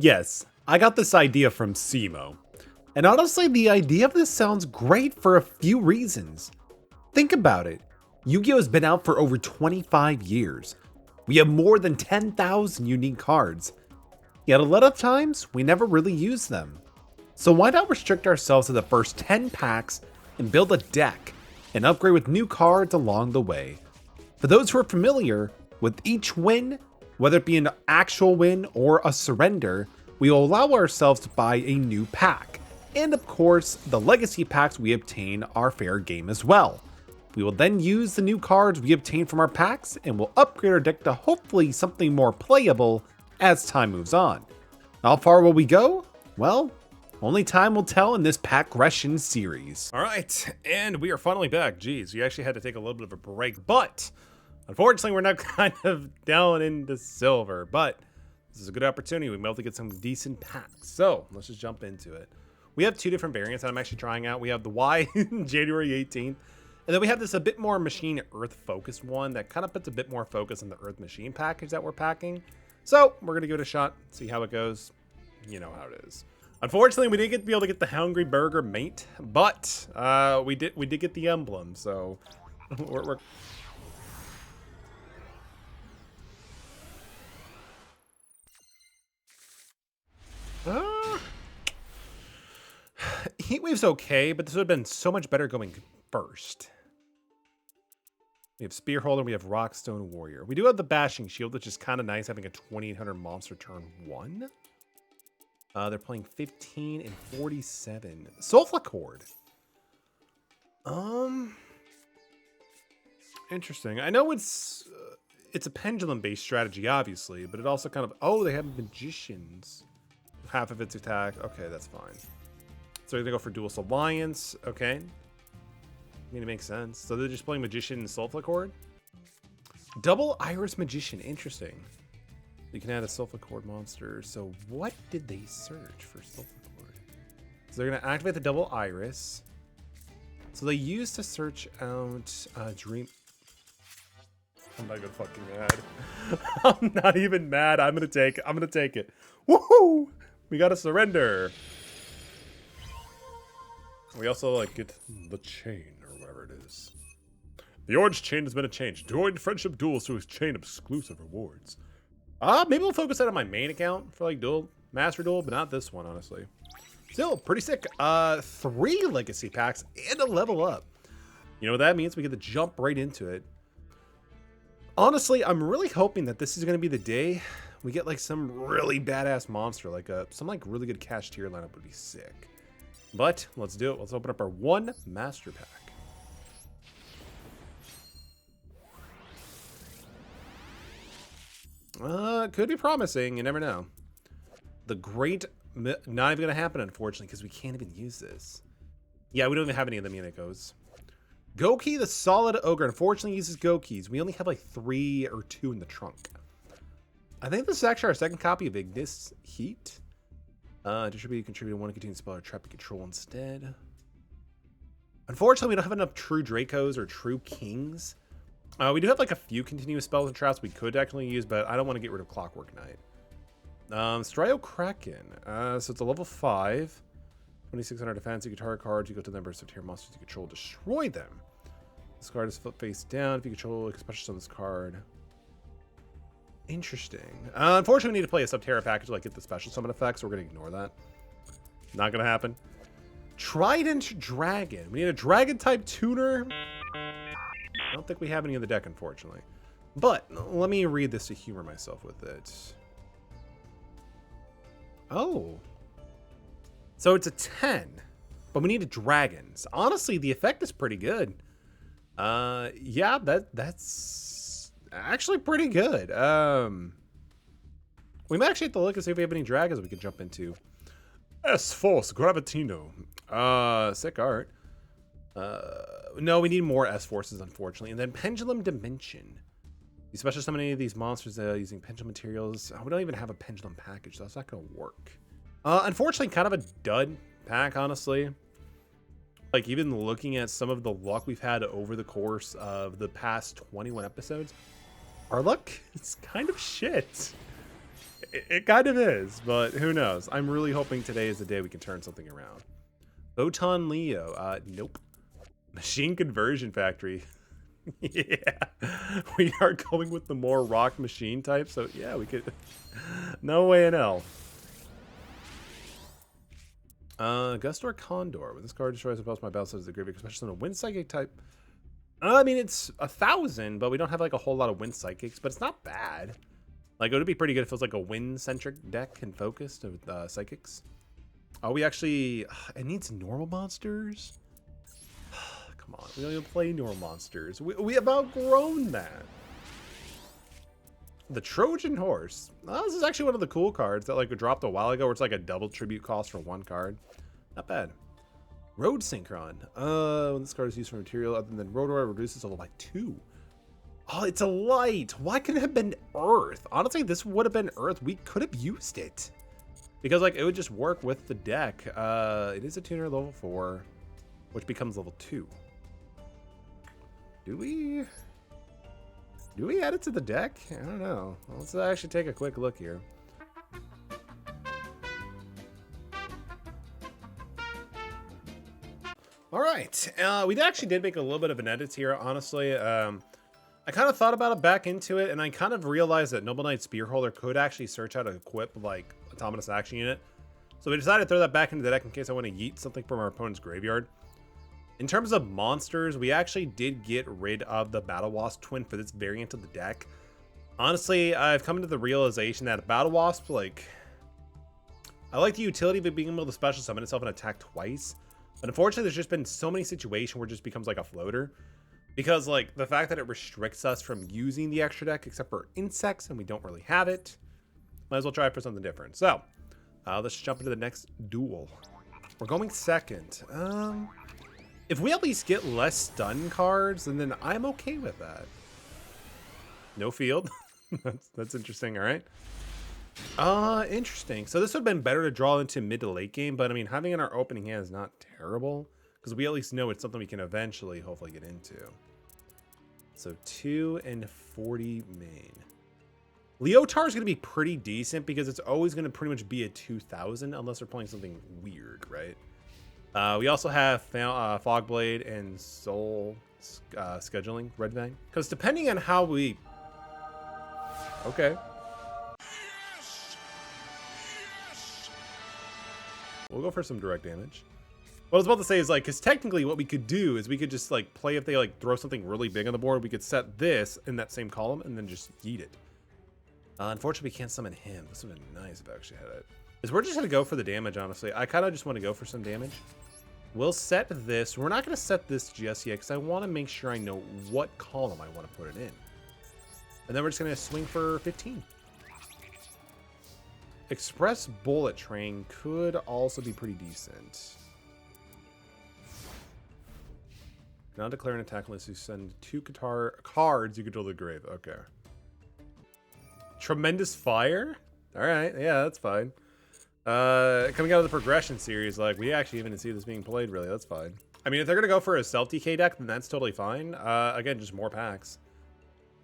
Yes, I got this idea from Simo. And honestly, the idea of this sounds great for a few reasons. Think about it. Yu-Gi-Oh! Has been out for over 25 years. We have more than 10,000 unique cards. Yet a lot of times, we never really use them. So why not restrict ourselves to the first 10 packs and build a deck and upgrade with new cards along the way? For those who are familiar, with each win, whether it be an actual win or a surrender, we will allow ourselves to buy a new pack. And of course, the legacy packs we obtain are fair game as well. We will then use the new cards we obtain from our packs and will upgrade our deck to hopefully something more playable as time moves on. How far will we go? Well, only time will tell in this Pack-gression series. All right, and we are finally back. Geez, we actually had to take a little bit of a break, but unfortunately we're not kind of down into silver, but this is a good opportunity. We'll be able to get some decent packs. So let's just jump into it. We have two different variants that I'm actually trying out. We have the Y January 18th, and then we have this a bit more machine Earth focused one that kind of puts a bit more focus on the Earth machine package that we're packing. So we're gonna give it a shot, see how it goes. You know how it is. Unfortunately, we didn't be able to get the Hungry Burger mate, but we did get the emblem. So we're Heatwave's okay, but this would have been so much better going first. We have Spearholder, we have Rockstone Warrior. We do have the Bashing Shield, which is kind of nice, having a 2800 monster turn 1. They're playing 15 and 47. Soulfla Cord. Interesting. I know it's a pendulum-based strategy, obviously, but it also kind of... Oh, they have Magicians. Half of its attack. Okay, that's fine. So they're going to go for Dual Alliance. Okay. I mean, it makes sense. So they're just playing Magician and Soulfla Cord? Double Iris Magician. Interesting. You can add a Soulfla Cord monster. So what did they search for Soulfla Cord? So they're going to activate the Double Iris. So they used to search out Dream... I'm not even fucking mad. I'm not even mad. I'm going to take it. Woohoo! We got to surrender. We also like get the chain or whatever it is. The orange chain has been changed. Join friendship duels to exchange exclusive rewards. Maybe we'll focus that on my main account for like Duel Master Duel, but not this one, honestly. Still pretty sick. 3 legacy packs and a level up. You know what that means? We get to jump right into it. Honestly, I'm really hoping that this is going to be the day we get like some really badass monster, like some like really good cash tier lineup would be sick. But let's do it. Let's open up our 1 master pack. Could be promising. You never know. The great, not even gonna happen, unfortunately, because we can't even use this. Yeah, we don't even have any of the Minakos. Goki, the Solid Ogre, unfortunately uses Gokis. We only have like 3 or 2 in the trunk. I think this is actually our second copy of Ignis Heat. Contribute 1 continued spell or trap and control instead. Unfortunately, we don't have enough true Dracos or true Kings. We do have like a few continuous spells and traps we could actually use, but I don't want to get rid of Clockwork Knight. Stryo Kraken. So it's a level 5. 2600 defense. You can target cards. You go to the number of tier monsters you control. Destroy them. This card is flip face down. If you control a special on this card. Interesting. Unfortunately, we need to play a Subterra package to like get the special summon effects, so we're going to ignore that. Not going to happen. Trident Dragon. We need a Dragon-type tuner. I don't think we have any in the deck, unfortunately. But let me read this to humor myself with it. Oh. So it's a 10, but we need a dragon. So honestly, the effect is pretty good. Yeah, that's actually pretty good. We might actually have to look and see if we have any dragons we can jump into. S-Force Gravitino. Sick art. No, we need more S-Forces, unfortunately. And then Pendulum Dimension. You special summon any of these monsters using pendulum materials. We don't even have a pendulum package, so that's not going to work. Unfortunately, kind of a dud pack, honestly. Like, even looking at some of the luck we've had over the course of the past 21 episodes, our luck is kind of shit. It kind of is, but who knows? I'm really hoping today is the day we can turn something around. Photon Leo. Nope. Machine Conversion Factory. Yeah. We are going with the more rock machine type, so yeah, we could... No way in hell. Gustor Condor. When this card destroys a post my battle says the graveyard, especially on a wind psychic type. I mean, it's 1,000, but we don't have like a whole lot of wind psychics, but it's not bad. Like, it would be pretty good if it was like a wind-centric deck and focused with psychics. Oh, we actually... It needs normal monsters? Come on, we don't even play normal monsters. We have outgrown that. The Trojan Horse. Oh, this is actually one of the cool cards that like dropped a while ago, where it's like a double tribute cost for one card. Not bad. Road Synchron. When this card is used for material other than Rotor, it reduces level by 2. Oh, it's a light. Why couldn't it have been Earth? Honestly, this would have been Earth. We could have used it. Because like it would just work with the deck. It is a tuner level 4, which becomes level 2. Do we add it to the deck? I don't know. Let's actually take a quick look here. All right. We actually did make a little bit of an edit here, honestly. I kind of thought about it back into it, and I kind of realized that Noble Knight Spearholder could actually search out and equip like Autonomous Action Unit. So we decided to throw that back into the deck in case I want to yeet something from our opponent's graveyard. In terms of monsters, we actually did get rid of the Battle Wasp Twin for this variant of the deck. Honestly, I've come to the realization that Battle Wasp, like, I like the utility of it being able to special summon itself and attack twice. But unfortunately, there's just been so many situations where it just becomes like a floater. Because, like, the fact that it restricts us from using the extra deck, except for insects, and we don't really have it, might as well try for something different. So, let's jump into the next duel. We're going second. If we at least get less stun cards, then I'm okay with that. No field. that's interesting, all right. Interesting. So this would have been better to draw into mid to late game, but I mean, having it in our opening hand is not terrible, because we at least know it's something we can eventually hopefully get into. So 2 and 40 main. Leotar is going to be pretty decent because it's always going to pretty much be a 2,000 unless they're playing something weird, right? We also have Fogblade and Soul scheduling Red Vang, because depending on how we... Okay. We'll go for some direct damage. What I was about to say is, like, because technically what we could do is we could just, like, play if they, like, throw something really big on the board. We could set this in that same column and then just yeet it. Unfortunately, we can't summon him. This would have been nice if I actually had it. Is we're just going to go for the damage, honestly. I kind of just want to go for some damage. We'll set this. We're not going to set this just yet because I want to make sure I know what column I want to put it in. And then we're just going to swing for 15. Express Bullet Train could also be pretty decent. Now declare an attack unless you send 2 cards you control the grave. Okay. Tremendous Fire? Alright, yeah, that's fine. Coming out of the progression series, like, we actually even see this being played, really. That's fine. I mean, if they're going to go for a self-DK deck, then that's totally fine. Again, just more packs.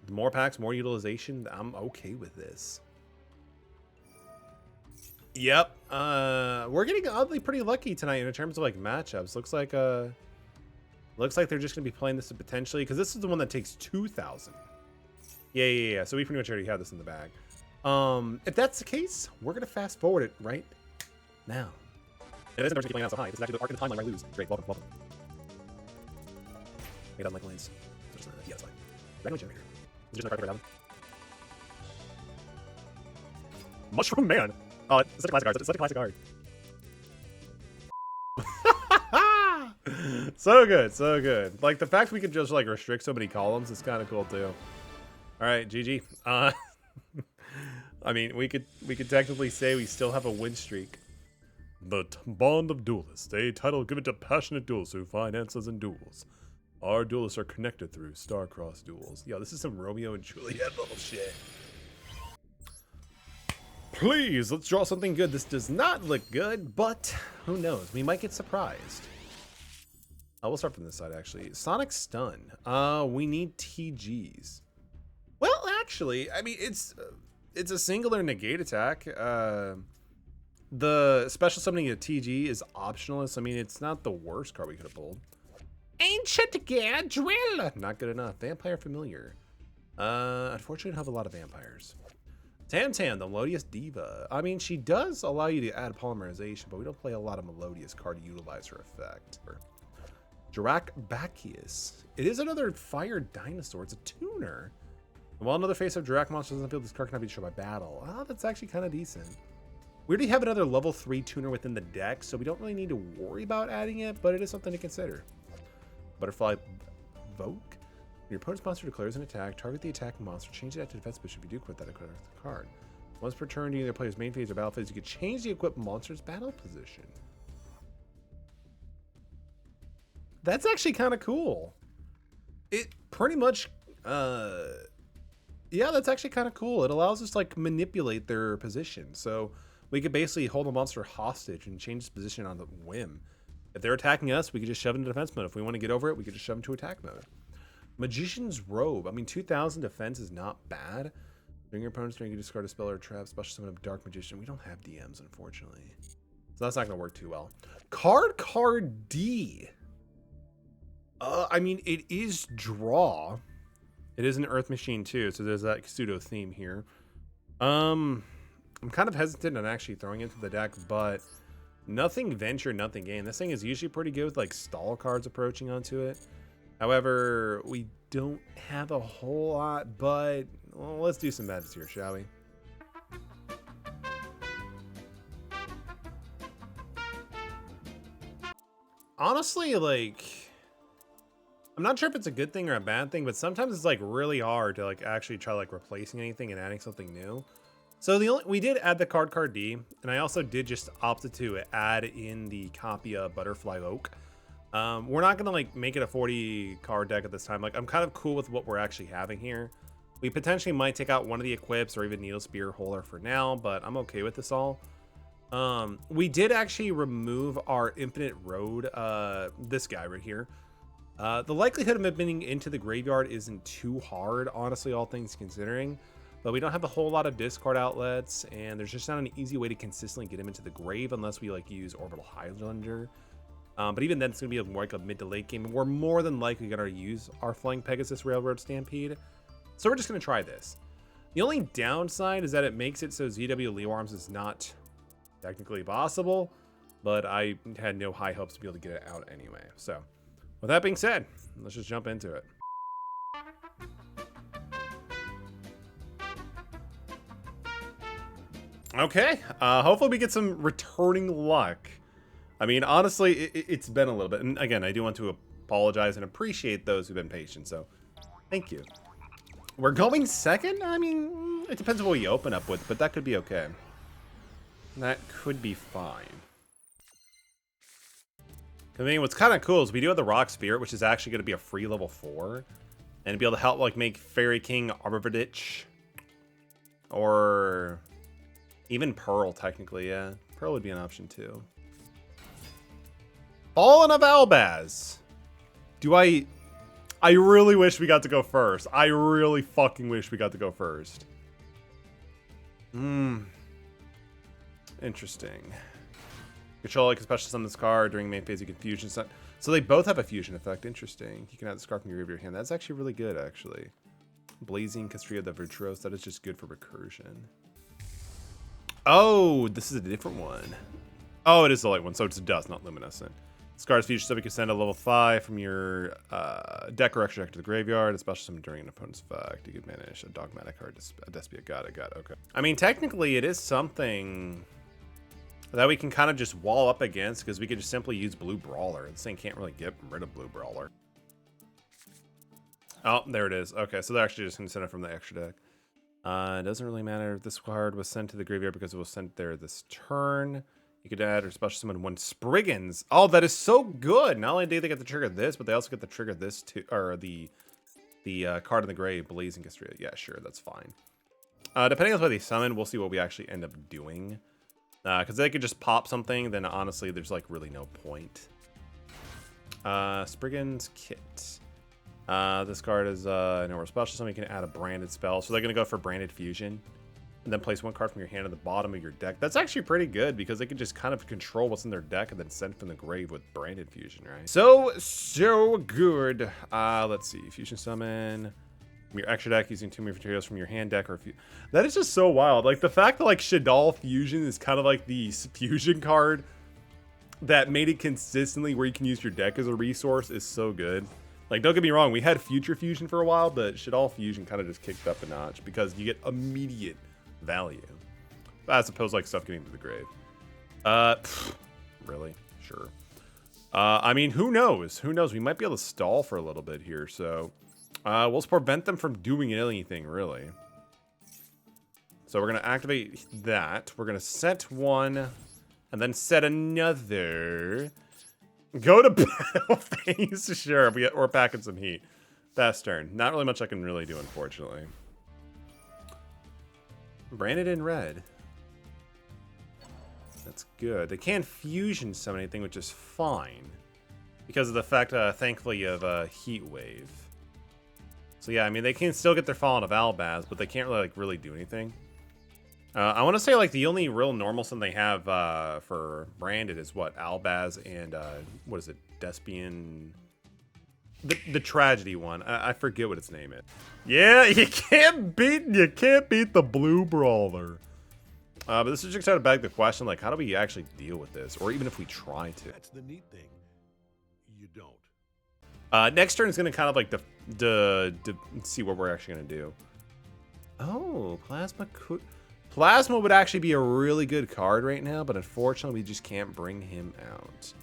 More packs, more utilization. I'm okay with this. Yep. We're getting oddly pretty lucky tonight in terms of, like, matchups. Looks like they're just going to be playing this potentially, because this is the one that takes 2,000. Yeah. So we pretty much already have this in the bag. If that's the case, we're going to fast forward it right now. It isn't going to be playing out so high. This is actually the arc in the timeline where I lose. Great, welcome. It doesn't like lanes. So yeah, that's fine. Dragon Generator. Is it just another card to Mushroom Man. Oh, it's such a classic card. It's such a classic card. So good, so good. Like, the fact we could just, like, restrict so many columns is kind of cool, too. All right, GG. I mean, we could technically say we still have a win streak. The Bond of Duelists, a title given to passionate duelists who find answers in duels. Our duelists are connected through star-crossed duels. Yo, this is some Romeo and Juliet level shit. Please, let's draw something good. This does not look good, but who knows? We might get surprised. We'll start from this side, actually. Sonic Stun. We need TGs. Well, actually, I mean, it's it's a singular negate attack. The special summoning a TG is optionalist. I mean, it's not the worst card we could have pulled. Ancient Drill. Not good enough. Vampire Familiar. Unfortunately, I don't have a lot of vampires. Tam, the Melodious Diva. I mean, she does allow you to add polymerization, but we don't play a lot of Melodious card to utilize her effect. Jirak Bacchius. It is another fire dinosaur. It's a tuner. And while another face of Jirak monster doesn't feel this card cannot be destroyed by battle. Oh, that's actually kind of decent. We already have another level 3 tuner within the deck, so we don't really need to worry about adding it, but it is something to consider. Butterfly Vogue. Your opponent's monster declares an attack. Target the attacking monster. Change it to defense position. If you do quit that, equip the card. Once per turn, during the player's main phase or battle phase, you can change the equipped monster's battle position. That's actually kind of cool. It pretty much, yeah, that's actually kind of cool. It allows us to like manipulate their position. So we could basically hold a monster hostage and change its position on the whim. If they're attacking us, we could just shove into defense mode. If we want to get over it, we could just shove into attack mode. Magician's Robe. I mean, 2,000 defense is not bad. During your opponent's turn, you can discard a spell or a trap, special summon a Dark Magician. We don't have DMs, unfortunately. So that's not going to work too well. Card D. I mean, it is draw. It is an Earth Machine too, so there's that pseudo theme here. I'm kind of hesitant on actually throwing it into the deck, but nothing venture, nothing gain. This thing is usually pretty good with like stall cards approaching onto it. However, we don't have a whole lot, but well, let's do some madness here, shall we? Honestly, like, I'm not sure if it's a good thing or a bad thing, but sometimes it's like really hard to like actually try like replacing anything and adding something new. So we did add the card D, and I also did just opt to add in the copy of Butterfly Oak. We're not gonna like make it a 40 card deck at this time. Like, I'm kind of cool with what we're actually having here. We potentially might take out one of the equips or even Needle Spear Holder for now, but I'm okay with this all. We did actually remove our Infinite Road, this guy right here. The likelihood of him being into the graveyard isn't too hard, honestly, all things considering. But we don't have a whole lot of discard outlets, and there's just not an easy way to consistently get him into the grave unless we like use Orbital Highlander. But even then, it's going to be more like a mid to late game. We're more than likely going to use our Flying Pegasus Railroad Stampede. So we're just going to try this. The only downside is that it makes it so ZW Leo Arms is not technically possible, but I had no high hopes to be able to get it out anyway. So with that being said, let's just jump into it. Okay, hopefully we get some returning luck. I mean, honestly, it's been a little bit. And again, I do want to apologize and appreciate those who've been patient, so thank you. We're going second? I mean, it depends on what we open up with, but that could be okay. That could be fine. I mean, what's kind of cool is we do have the Rock Spirit, which is actually going to be a free level 4. And be able to help, like, make Fairy King Arbitridge. Or even Pearl, technically, yeah. Pearl would be an option, too. Fallen of Albaz. I really wish we got to go first. I really fucking wish we got to go first. Interesting. Control, can special summon this card during main phase of confusion. So they both have a fusion effect. Interesting. You can add this card from your graveyard hand. That's actually really good, actually. Blazing Castria the Virtuose. That is just good for recursion. Oh, this is a different one. Oh, it is the light one, so it's dust, not luminescent. Scar's future, so we can send a level 5 from your deck or extra deck to the graveyard, especially summon during an opponent's effect. You can banish a dogmatic card, a Despia. Got it, okay. I mean, technically, it is something that we can kind of just wall up against, because we could just simply use Blue Brawler. This thing can't really get rid of Blue Brawler. Oh, there it is. Okay, so they're actually just going to send it from the extra deck. It doesn't really matter if this card was sent to the graveyard because it was sent there this turn. You could add or special summon one Spriggans. Oh, that is so good. Not only do they get to trigger this, but they also get to trigger this too, or the card in the grave, Blazing Castria. Yeah, sure, that's fine. Depending on what they summon, we'll see what we actually end up doing. Because they could just pop something, then honestly, there's like really no point. Spriggans Kit. This card is an special summon. You can add a branded spell. So they're going to go for Branded Fusion. and then place one card from your hand at the bottom of your deck. That's actually pretty good because they can just kind of control what's in their deck and then send from the grave with branded fusion, right? So good. Let's see. Fusion summon. From your extra deck using 2 materials from your hand deck, or that is just so wild. Like the fact that like Shaddoll Fusion is kind of like the fusion card that made it consistently where you can use your deck as a resource is so good. Like, don't get me wrong, we had Future Fusion for a while, but Shaddoll Fusion kind of just kicked up a notch because you get immediate value as opposed to like stuff getting to the grave. Really? Sure. I mean, who knows? Who knows? We might be able to stall for a little bit here, so we'll prevent them from doing anything, really. So we're going to activate that. We're going to set one, and then set another. Go to battle phase. Sure, we're packing some heat. Fast turn. Not really much I can really do, unfortunately. Branded in red. That's good. They can't fusion summon anything, which is fine. Because of the fact, thankfully, of Heat Wave. So yeah, I mean, they can still get their Fallen of Albaz, but they can't really, like, really do anything. I want to say, like, the only real normal summon they have for branded is, what, Albaz and, what is it, Despian... The tragedy one. I forget what its name is. Yeah, you can't beat the blue brawler. But this is just kind of beg the question, like, how do we actually deal with this? Or even if we try to. That's the neat thing. You don't. Next turn is going to kind of like see what we're actually going to do. Oh, Plasma would actually be a really good card right now, but unfortunately we just can't bring him out.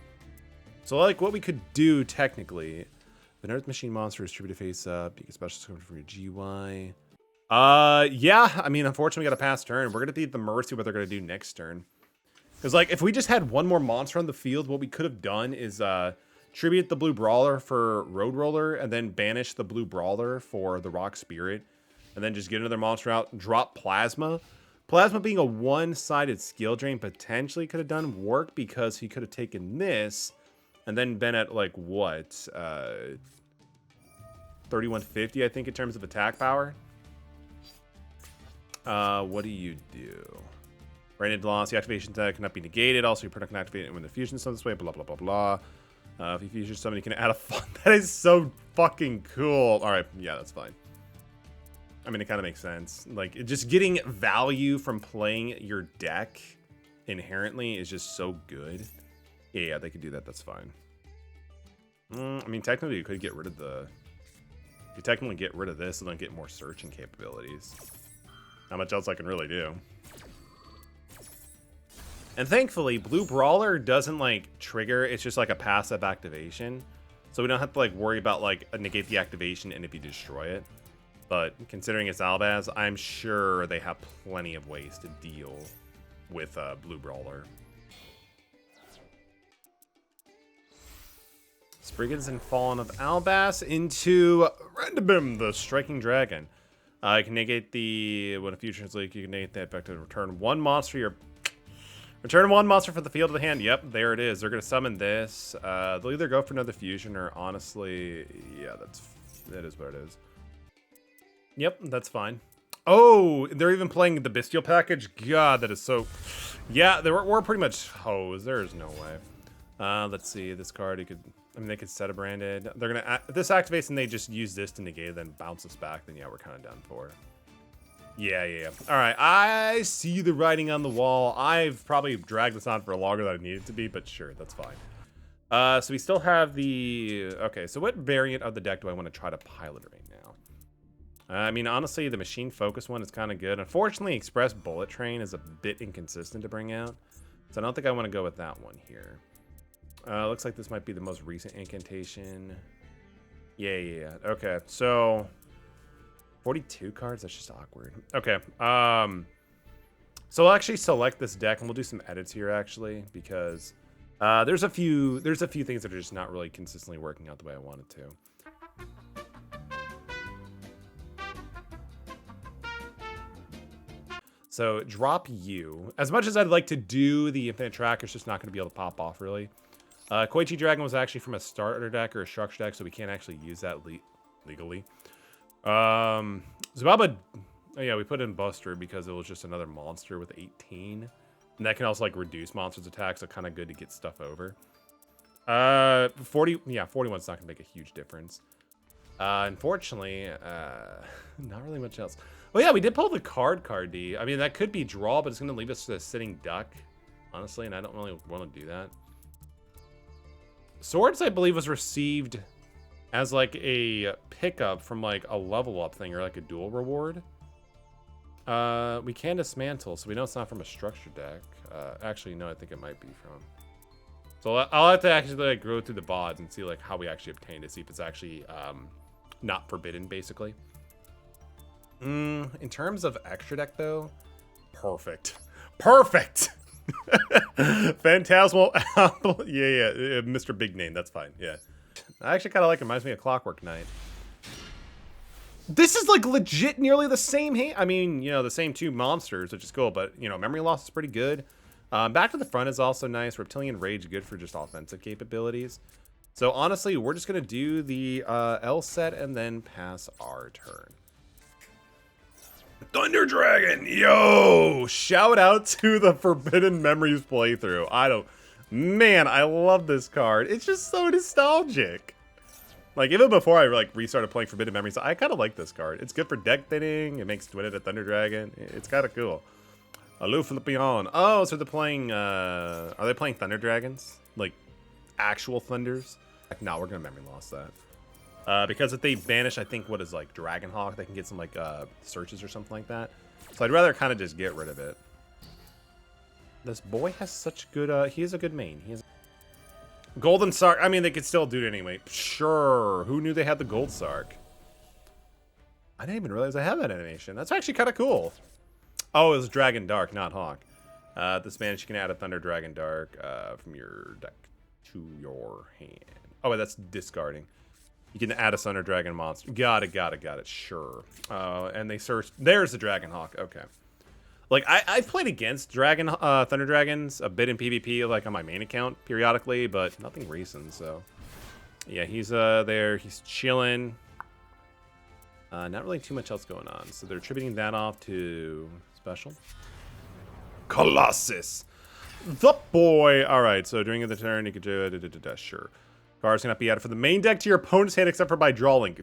So like what we could do technically, if an Earth Machine monster is distributed face up, you get special summon from your GY. Yeah, I mean, unfortunately we got to pass turn. We're going to be at the mercy of what they're going to do next turn. Because like if we just had one more monster on the field, what we could have done is tribute the blue brawler for Road Roller, and then banish the blue brawler for the Rock Spirit, and then just get another monster out, drop Plasma. Plasma being a one-sided skill drain potentially could have done work because he could have taken this and then been at like what 3150 I think in terms of attack power. What do you do? Branded loss, the activation tag cannot be negated. Also, your product can activate it when the fusion summons this way, blah blah blah blah. If you fusion summon, you can add a fun. That is so fucking cool. Alright, yeah, that's fine. I mean, it kind of makes sense. Like, just getting value from playing your deck inherently is just so good. Yeah, they could do that. That's fine. I mean, technically, you could get rid of the... You could technically get rid of this and then get more searching capabilities. Not much else I can really do. And thankfully, Blue Brawler doesn't, like, trigger. It's just, like, a passive activation. So we don't have to, like, worry about, like, negate the activation and if you destroy it. But considering it's Albaz, I'm sure they have plenty of ways to deal with Blue Brawler. Spriggans and Fallen of Albaz into Rendabim, the Striking Dragon. You can negate the... When a fusion's leak, you can negate that back to return one monster. Return one monster from the field of the hand. Yep, there it is. They're going to summon this. They'll either go for another fusion or honestly... Yeah, that is what it is. Yep, that's fine. Oh, they're even playing the Bestial package? God, that is so... Yeah, we're pretty much hosed. There is no way. Let's see. This card, you could... I mean, they could set a branded. They're going to... This activates and they just use this to negate it, then bounce us back. Then, yeah, we're kind of done for. Yeah. All right, I see the writing on the wall. I've probably dragged this on for longer than I needed to be, but sure, that's fine. So we still have the... Okay, so what variant of the deck do I want to try to pilot right now? I mean, honestly, the Machine Focus one is kind of good. Unfortunately, Express Bullet Train is a bit inconsistent to bring out, so I don't think I want to go with that one here. Looks like this might be the most recent incantation. Yeah. Okay, so 42 cards. That's just awkward. Okay. So I'll actually select this deck, and we'll do some edits here actually, because there's a few things that are just not really consistently working out the way I wanted to. So drop you. As much as I'd like to do the Infinite Track, it's just not going to be able to pop off really. Koichi Dragon was actually from a starter deck or a structure deck, so we can't actually use that legally. Zababa Oh yeah, we put in Buster because it was just another monster with 18. And that can also like reduce monsters' attacks, so kind of good to get stuff over. 41's not gonna make a huge difference. Unfortunately, not really much else. Oh yeah, we did pull the card D. I mean, that could be draw, but it's gonna leave us to a sitting duck, honestly, and I don't really want to do that. Swords, I believe, was received as like a pickup from like a level up thing or like a dual reward. We can dismantle, so we know it's not from a structure deck. Actually, no, I think it might be from. So I'll have to actually like go through the VODs and see like how we actually obtained it, see if it's actually not forbidden, basically. In terms of extra deck, though, perfect. Perfect! Phantasmal Apple. Yeah, Mr. Big Name, that's fine, yeah. I actually kind of like it. Reminds me of Clockwork Knight. This is like legit nearly the same hand. I mean, you know, the same two monsters, which is cool, but, you know, Memory Loss is pretty good. Back to the Front is also nice. Reptilian Rage, good for just offensive capabilities. So, honestly, we're just going to do the L set and then pass our turn. Thunder Dragon! Yo! Shout out to the Forbidden Memories playthrough. Man, I love this card. It's just so nostalgic. Like, even before I like restarted playing Forbidden Memories, I kind of like this card. It's good for deck thinning. It makes Twin it a Thunder Dragon. It's kind of cool. Aloof and Beyond. Oh, so they're playing, are they playing Thunder Dragons? Like, actual Thunders? Like, no, we're going to Memory Loss that. Because if they banish, I think, what is, like, Dragonhawk, they can get some, like, searches or something like that. So I'd rather kind of just get rid of it. This boy has such good, he has a good main. He has Golden Sark. I mean, they could still do it anyway. Sure. Who knew they had the Gold Sark? I didn't even realize I have that animation. That's actually kind of cool. Oh, it was Dragon Dark, not Hawk. This man, you can add a Thunder Dragon Dark from your deck to your hand. Oh, wait, that's discarding. You can add a Thunder Dragon monster. Got it. Sure. And they search. There's the Dragon Hawk. Okay. Like, I've played against Thunder Dragons a bit in PvP, like, on my main account periodically, but nothing recent, so. Yeah, he's there. He's chilling. Not really too much else going on. So they're attributing that off to special. Colossus. The boy. All right, so during the turn, you could do sure. Cards cannot be added from the main deck to your opponent's hand except for by draw link.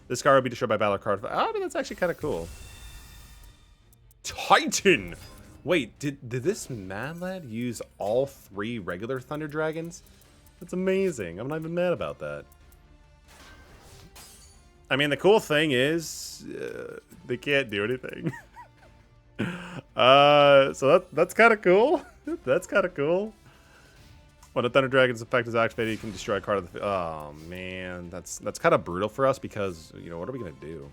This card will be destroyed by battle card. I mean, that's actually kind of cool. Titan. Wait, did this Mad Lad use all 3 regular Thunder Dragons? That's amazing. I'm not even mad about that. I mean, the cool thing is they can't do anything. So that's kind of cool. That's kind of cool. When a Thunder Dragon's effect is activated, you can destroy a card of the field. Oh man, that's kind of brutal for us because, you know, what are we gonna do?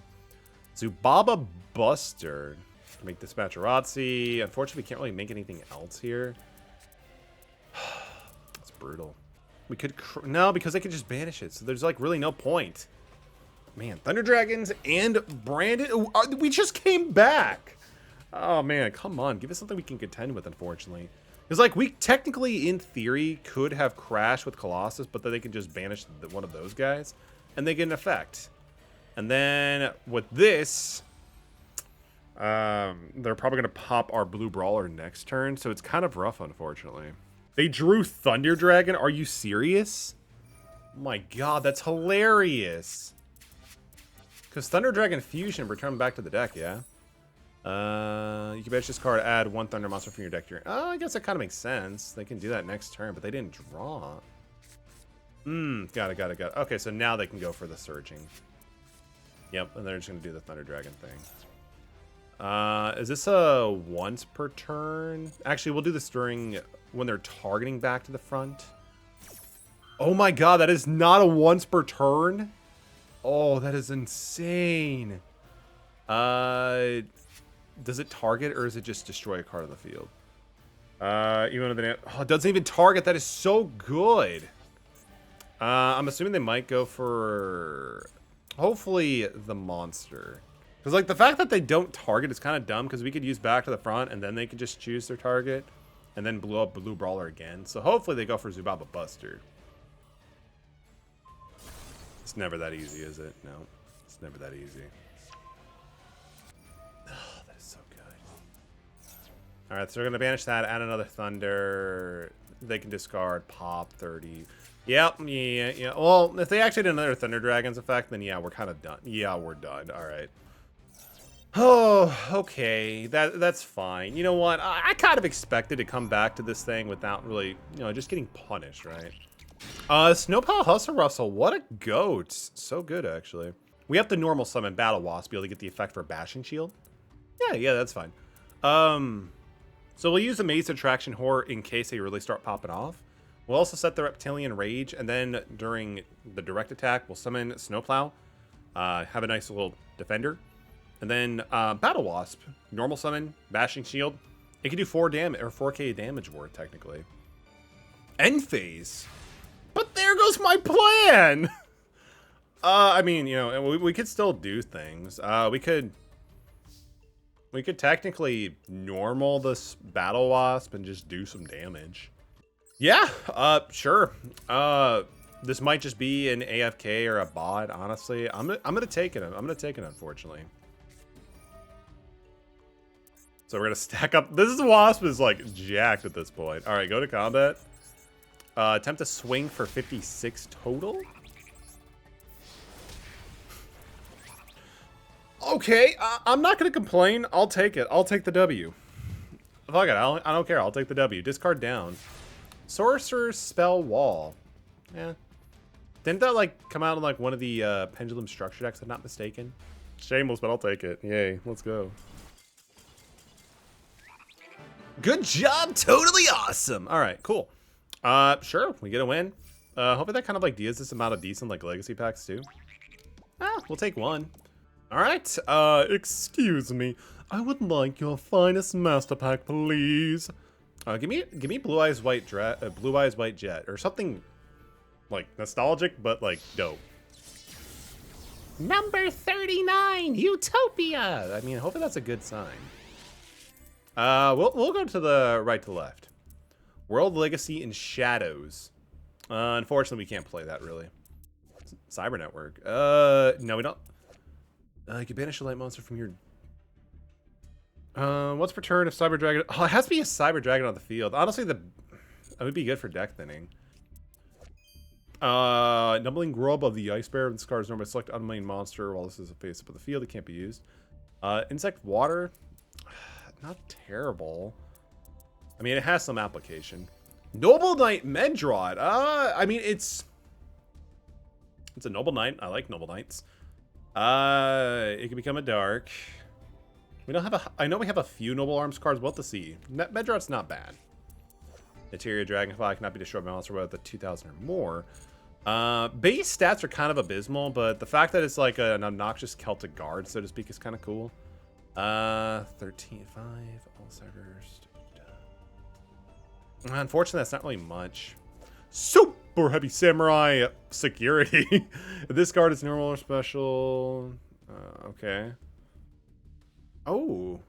Zubaba Buster. Make this Macharazzi. Unfortunately, we can't really make anything else here. That's brutal. We could no, because they could just banish it. So there's like really no point. Man, Thunder Dragons and Brandon. We just came back. Oh man, come on, give us something we can contend with. Unfortunately, because like we technically, in theory, could have crashed with Colossus, but then they can just banish one of those guys, and they get an effect. And then with this. They're probably going to pop our Blue Brawler next turn, so it's kind of rough, unfortunately. They drew Thunder Dragon? Are you serious? Oh my god, that's hilarious. Because Thunder Dragon Fusion, return back to the deck, yeah? You can banish this card, add 1 Thunder monster from your deck to your... Oh, I guess that kind of makes sense. They can do that next turn, but they didn't draw. Got it. Okay, so now they can go for the Surging. Yep, and they're just going to do the Thunder Dragon thing. Is this a once per turn? Actually, we'll do this during when they're targeting back to the front. Oh my god, that is not a once per turn? Oh, that is insane. Does it target or is it just destroy a card on the field? Even if it doesn't even target, that is so good. I'm assuming they might go for hopefully the monster. Because, like, the fact that they don't target is kind of dumb, because we could use back to the front, and then they could just choose their target, and then blow up Blue Brawler again. So hopefully they go for Zubaba Buster. It's never that easy, is it? No, it's never that easy. All right, so we're gonna banish that. Add another Thunder. They can discard. Pop 30. Yep. Yeah. Well, if they actually did another Thunder Dragon's effect, then yeah, we're kind of done. Yeah, we're done. All right. Oh, okay. That's fine. You know what? I kind of expected to come back to this thing without really, just getting punished, right? Snowplow Hustle Rustle. What a goat. So good, actually. We have to normal summon Battle Wasp to be able to get the effect for Bashing Shield. Yeah, that's fine. So we'll use the Maze Attraction Horror in case they really start popping off. We'll also set the Reptilian Rage, and then during the direct attack, we'll summon Snowplow. Have a nice little defender. And then Battle Wasp, normal summon, Bashing Shield. It can do 4 damage or 4k damage worth technically. End phase. But there goes my plan. I mean, we could still do things. We could technically normal this Battle Wasp and just do some damage. Yeah, sure. This might just be an AFK or a bot. Honestly, I'm gonna take it. I'm gonna take it. Unfortunately. So we're gonna stack up. This Wasp is like jacked at this point. All right, go to combat. Attempt to swing for 56 total. Okay, I'm not gonna complain. I'll take it. I'll take the W. Fuck it. I don't care. I'll take the W. Discard down. Sorcerer's Spell Wall. Yeah. Didn't that like come out in like one of the Pendulum structure decks? If I'm not mistaken. Shameless, but I'll take it. Yay. Let's go. Good job. Totally awesome. All right, cool. Sure, we get a win. Hopefully that kind of like deals this amount of decent like legacy packs too. We'll take one. All right. Excuse me. I would like your finest master pack, please. Give me Blue Eyes White Jet or something like nostalgic but like dope. Number 39, Utopia. I mean, hopefully that's a good sign. We'll go to the right to left. World Legacy and Shadows. Unfortunately, we can't play that really. Cyber Network. No, we don't. You can banish a light monster from your. What's per turn if Cyber Dragon? Oh, it has to be a Cyber Dragon on the field. Honestly, that would be good for deck thinning. Numbling Grub of the Ice Bear and scars normally select unmained monster while this is a face up of the field. It can't be used. Insect Water. Not terrible. I mean, it has some application. Noble Knight Medraud. I mean, it's a Noble Knight. I like Noble Knights. It can become a dark. We don't have I know we have a few Noble Arms cards. We'll have to see. Medraud's not bad. Interior Dragonfly cannot be destroyed by monster with a 2,000 or more. Base stats are kind of abysmal, but the fact that it's like an obnoxious Celtic Guard, so to speak, is kind of cool. 13-5, all cybers. Unfortunately, that's not really much. Super Heavy Samurai Security. This card is normal or special. Okay. Oh.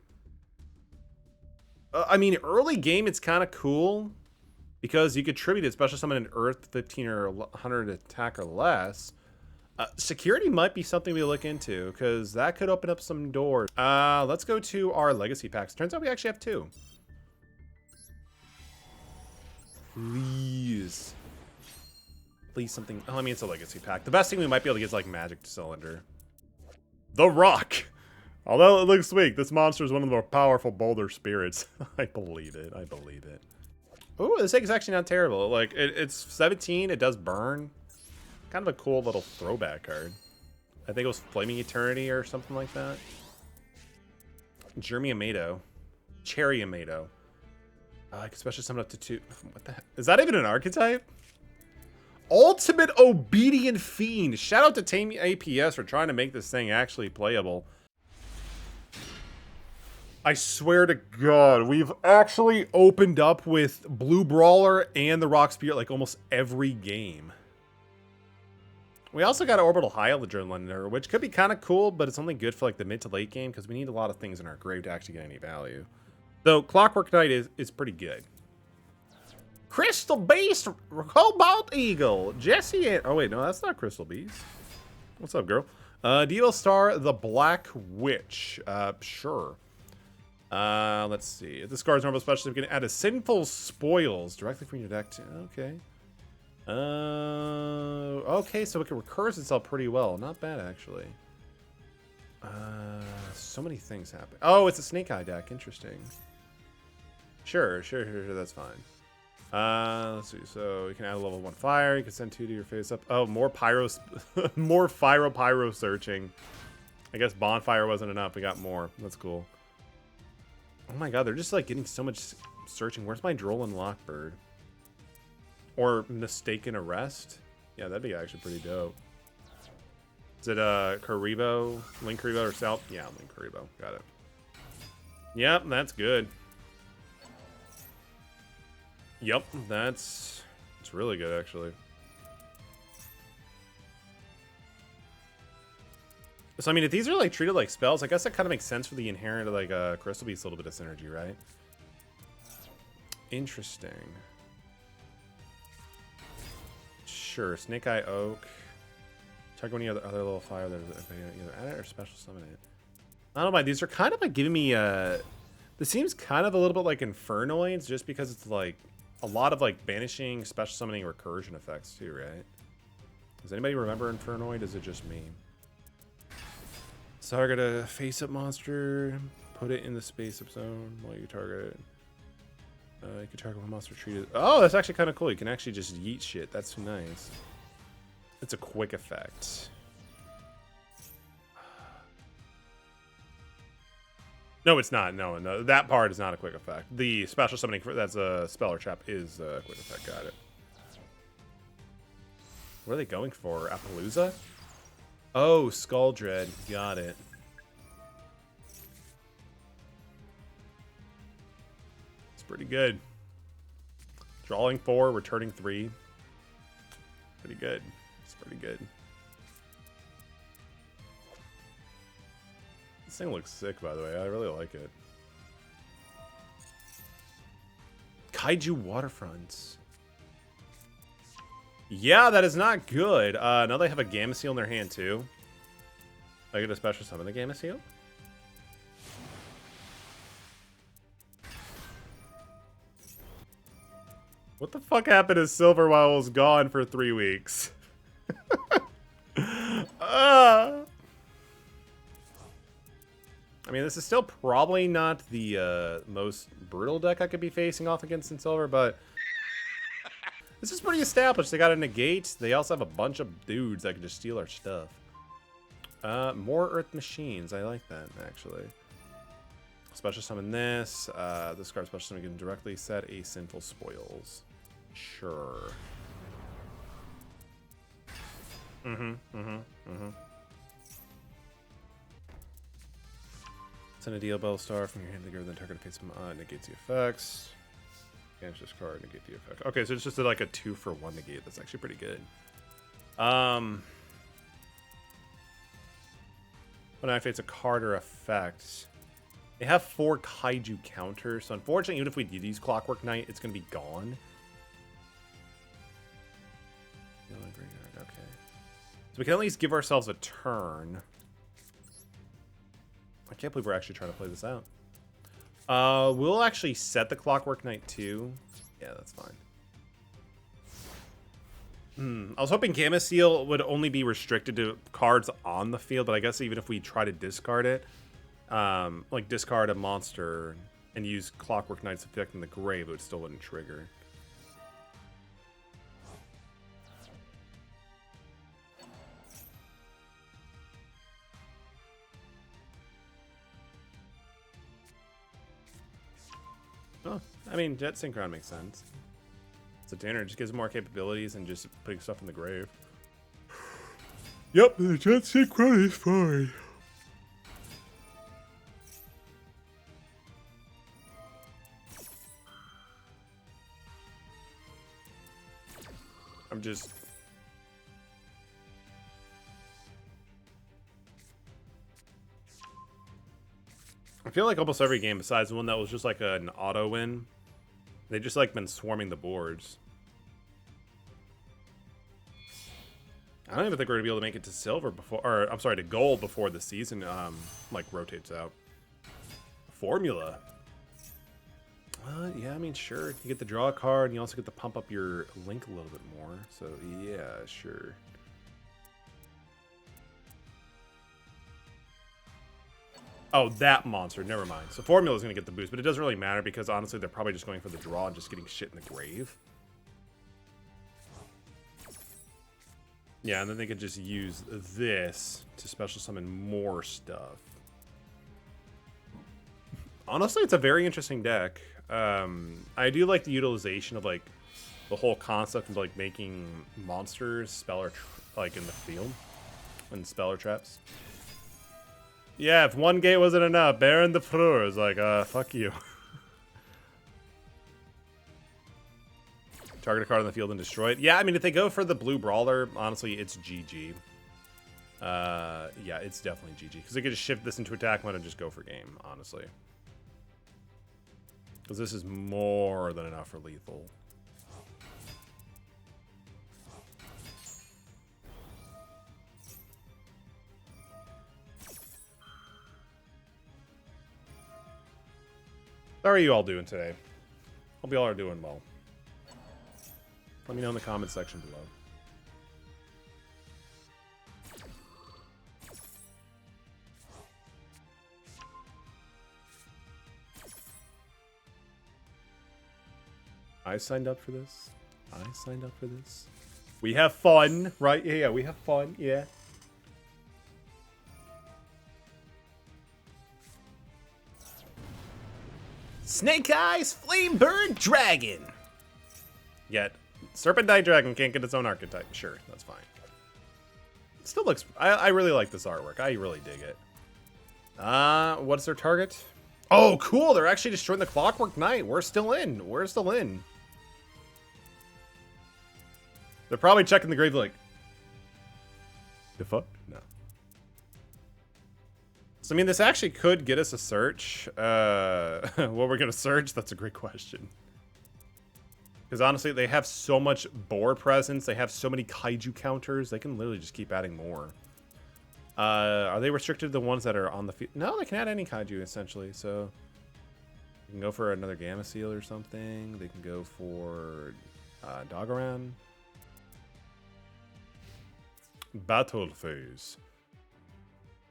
I mean, early game, it's kind of cool because you could tribute it, special summon an Earth 15 or 100 attack or less. Security might be something we look into because that could open up some doors. Let's go to our legacy packs. Turns out we actually have 2. Please something. Oh, I mean, it's a legacy pack. The best thing we might be able to get is like Magic Cylinder. The Rock. Although it looks weak, this monster is one of the more powerful boulder spirits. I believe it. I believe it. Oh, this deck is actually not terrible. Like it's 17. It does burn. Kind of a cool little throwback card. I think it was Flaming Eternity or something like that. Jeremy Amato. Cherry Amato. I can special summon up to 2. What the heck? Is that even an archetype? Ultimate Obedient Fiend. Shout out to Tame APS for trying to make this thing actually playable. I swear to God, we've actually opened up with Blue Brawler and the Rock Spirit like almost every game. We also got Orbital Hydrogen Lender, which could be kind of cool, but it's only good for like the mid to late game because we need a lot of things in our grave to actually get any value. Though Clockwork Knight is pretty good. Crystal Beast, Cobalt Eagle, Jesse and... Oh wait, no, that's not Crystal Beast. What's up, girl? Devo Star, the Black Witch. Sure. Let's see. If this card's normal special, you can add a Sinful Spoils directly from your deck to... Okay. Okay, so it recurs itself pretty well. Not bad, actually. So many things happen. Oh, it's a Snake Eye deck. Interesting. Sure, that's fine. Let's see. So you can add a level 1 fire. You can send 2 to your face up. Oh, more pyro, more pyro searching. I guess bonfire wasn't enough. We got more. That's cool. Oh my god, they're just like getting so much searching. Where's my Droll Lockbird? Or Mistaken Arrest? Yeah, that'd be actually pretty dope. Is it Karibo? Link Karibo or South? Yeah, Link Karibo. Got it. Yep, that's good. Yep, it's really good actually. So I mean, if these are like treated like spells, I guess that kind of makes sense for the inherent like Crystal Beast, a little bit of synergy, right? Interesting. Sure, Snake Eye Oak. Check any other level fire that either add it or special summon it. I don't know why these are kind of like giving me this seems kind of a little bit like Infernoids, just because it's like a lot of like banishing, special summoning, recursion effects too, right? Does anybody remember Infernoid? Is it just me? Target a face-up monster, put it in the space-up zone while you target it. You can target one monster treated. Oh, that's actually kind of cool. You can actually just yeet shit. That's nice. It's a quick effect. No, it's not. No, that part is not a quick effect. The special summoning that's a spell or trap is a quick effect. Got it. What are they going for? Appaloosa? Oh, Skull Dread. Got it. It's pretty good. Drawing 4, returning 3. Pretty good. It's pretty good. This thing looks sick, by the way. I really like it. Kaiju Waterfronts. Yeah, that is not good. Now they have a Gamma Seal in their hand, too. I get a special summon the Gamma Seal? What the fuck happened to Silver while it was gone for 3 weeks? I mean, this is still probably not the most brutal deck I could be facing off against in Silver, but this is pretty established. They got a negate. They also have a bunch of dudes that can just steal our stuff. More Earth Machines. I like that, actually. Special summon this. This card special summon can directly set a Sinful Spoils. Sure. Send a deal Bellstar from your hand to go, then target face negates the effects. Banish this card, negate the effect. Okay, so it's just like a 2-for-1 negate. That's actually pretty good. When I activates a card or effect, they have 4 Kaiju counters. So unfortunately, even if we use Clockwork Knight, it's going to be gone. Okay. So we can at least give ourselves a turn. I can't believe we're actually trying to play this out. We'll actually set the Clockwork Knight too. Yeah, that's fine. I was hoping Gamma Seal would only be restricted to cards on the field, but I guess even if we try to discard it, like discard a monster and use Clockwork Knight's effect in the grave, it still wouldn't trigger. Oh, I mean, Jet Synchron makes sense. It's a dinner. It just gives more capabilities and just putting stuff in the grave. Yep, the Jet Synchron is fine. I'm just... I feel like almost every game besides the one that was just like an auto win, they just like been swarming the boards. I don't even think we're gonna be able to make it to silver before, or I'm sorry, to gold before the season like rotates out. formula. Yeah, I mean, sure. You get to draw a card, and you also get to pump up your link a little bit more. So, yeah, sure. Oh, that monster. Never mind. So formula is going to get the boost, but it doesn't really matter because, honestly, they're probably just going for the draw and just getting shit in the grave. Yeah, and then they could just use this to special summon more stuff. Honestly, it's a very interesting deck. I do like the utilization of, like, the whole concept of, like, making monsters speller, like, in the field. And speller traps. Yeah, if one gate wasn't enough, Baron the Fleur is like, fuck you. Target a card on the field and destroy it. Yeah, I mean, if they go for the blue brawler, honestly, it's GG. Yeah, it's definitely GG. Because they could just shift this into attack mode and just go for game, honestly. Because this is more than enough for lethal. How are you all doing today? Hope you all are doing well. Let me know in the comment section below. I signed up for this. I signed up for this. We have fun, right? Yeah, we have fun, yeah. Snake Eyes Flamebird Dragon. Yet, Serpentine Dragon can't get its own archetype. Sure, that's fine. It still looks... I really like this artwork. I really dig it. What's their target? Oh, cool. They're actually destroying the Clockwork Knight. We're still in. We're still in. They're probably checking the grave like... The fuck? No. So, I mean, this actually could get us a search. What we're going to search? That's a great question. Because, honestly, they have so much board presence. They have so many kaiju counters. They can literally just keep adding more. Are they restricted to the ones that are on the field? No, they can add any kaiju, essentially. So, you can go for another Gamma Seal or something. They can go for Dogaran. Battle Phase.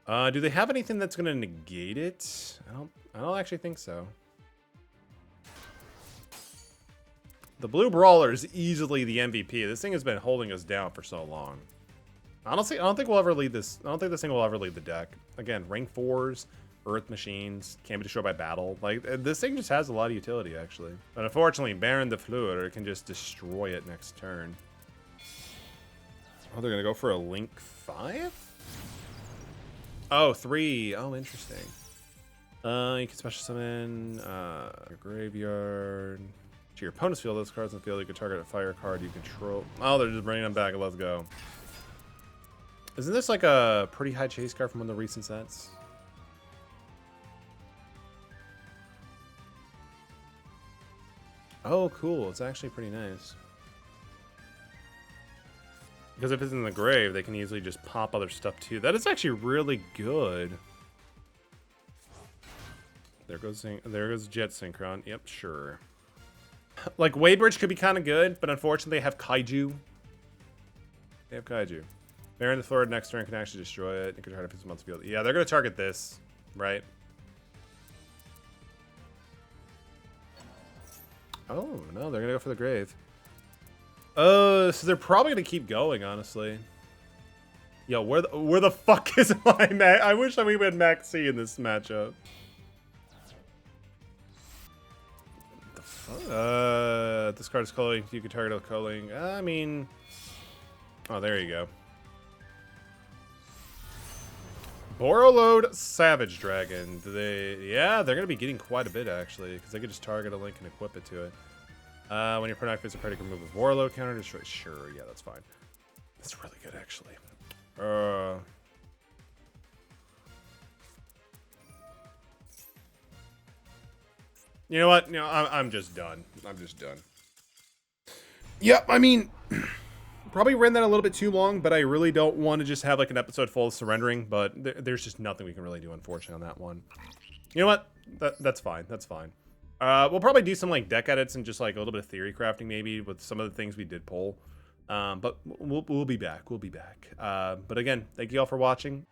Do they have anything that's going to negate it? I don't actually think so. The Blue Brawler is easily the MVP. This thing has been holding us down for so long. Honestly, I don't think we'll ever lead this. I don't think this thing will ever lead the deck. Again, rank 4s, Earth Machines, can't be destroyed by battle. Like, this thing just has a lot of utility, actually. But unfortunately, Baron the Fleur can just destroy it next turn. Oh, they're going to go for a Link 5? Oh, 3. Oh, interesting. You can special summon your graveyard. To your opponent's field, those cards in the field, you can target a fire card you control. Oh, they're just bringing them back. Let's go. Isn't this like a pretty high chase card from one of the recent sets? Oh, cool. It's actually pretty nice. Because if it's in the grave, they can easily just pop other stuff too. That is actually really good. There goes Jet Synchron. Yep, sure. Like, Waybridge could be kind of good, but unfortunately they have Kaiju. They have Kaiju. Baron the Fleur next turn can actually destroy it. You can try to put some on the field. Yeah, they're going to target this, right? Oh, no, they're going to go for the grave. So they're probably going to keep going, honestly. Yo, where the fuck is my Mac? I wish that we had Max C in this matchup. This card is culling. You can target a culling. I mean... Oh, there you go. Borrowload Savage Dragon. Yeah, they're going to be getting quite a bit, actually. Because they could just target a link and equip it to it. When your opponent activates a predicate, remove a Warload counter, destroy. Sure, yeah, that's fine. That's really good, actually. You know what? No, I'm just done. I'm just done. Yep, I mean, probably ran that a little bit too long, but I really don't want to just have like an episode full of surrendering. But there's just nothing we can really do, unfortunately, on that one. You know what? That's fine. That's fine. We'll probably do some like deck edits and just like a little bit of theory crafting maybe with some of the things we did pull. But we'll be back. We'll be back. But again, thank you all for watching.